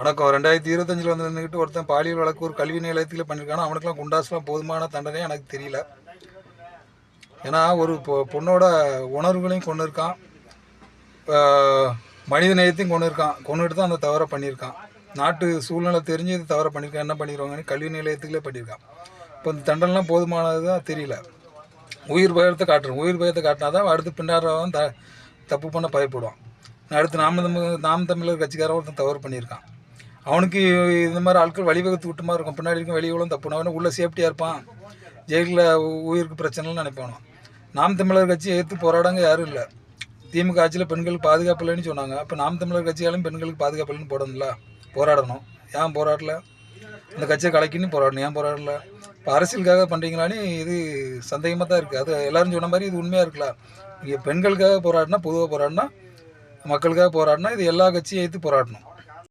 வணக்கம். 2025 வந்து நின்றுக்கிட்டு ஒருத்தன் பாலியல் வழக்கு ஒரு கல்வி நிலையத்தில் பண்ணியிருக்கானா, அவனுக்குலாம் குண்டாஸ்லாம் போதுமான தண்டனை எனக்கு தெரியல. ஏன்னா ஒரு பொண்ணோட உணர்வுகளையும் கொண்டு இருக்கான், மனித நேயத்தையும் கொண்டு இருக்கான், கொண்டுட்டு தான் அந்த தவறை பண்ணியிருக்கான். நாட்டு சூழ்நிலை தெரிஞ்சு இது தவறை பண்ணியிருக்கான். என்ன பண்ணிடுவாங்கன்னு கல்வி நிலையத்துக்குள்ளே பண்ணியிருக்கான். இப்போ இந்த தண்டனைலாம் போதுமானது தான் தெரியல. உயிர் பயத்தை காட்டுறோம். உயிர் பயத்தை காட்டினா தான் அடுத்து பின்னாடி தப்பு பண்ண பயப்படுவான். அடுத்து நாம் தமிழர் கட்சிக்காரன் ஒருத்தன் தவறு பண்ணியிருக்கான். அவனுக்கு இந்த மாதிரி ஆட்கள் வழிவகுத்து விட்டு மாதிரி இருக்கும். பின்னாடி இருக்கும் வெளியுகளும் தப்புனவனே உள்ளே சேஃப்டியாக இருப்பான். ஜெயிலில் உயிருக்கு பிரச்சனைலாம் நினைப்பானோ. நாம் தமிழர் கட்சி எதிர்த்து போராடாங்க யாரும் இல்லை. திமுக ஆட்சியில் பெண்களுக்கு பாதுகாப்பு இல்லைன்னு சொன்னாங்க. அப்போ நாம் தமிழர் கட்சியாலும் பெண்களுக்கு பாதுகாப்பு இல்லைன்னு போடணும்ல, போராடணும். ஏன் போராடல? அந்த கட்சியை கலைக்குன்னு போராடணும். ஏன் போராடல? இப்போ அரசியலுக்காக பண்ணுறீங்களான்னு இது சந்தேகமாக தான் இருக்குது. அது எல்லோரும் சொன்ன மாதிரி இது உண்மையாக இருக்கலாம். இங்கே பெண்களுக்காக போராடினா, பொதுவாக போராடினா, மக்களுக்காக போராடினா இது எல்லா கட்சியும் எதிர்த்து போராடணும்.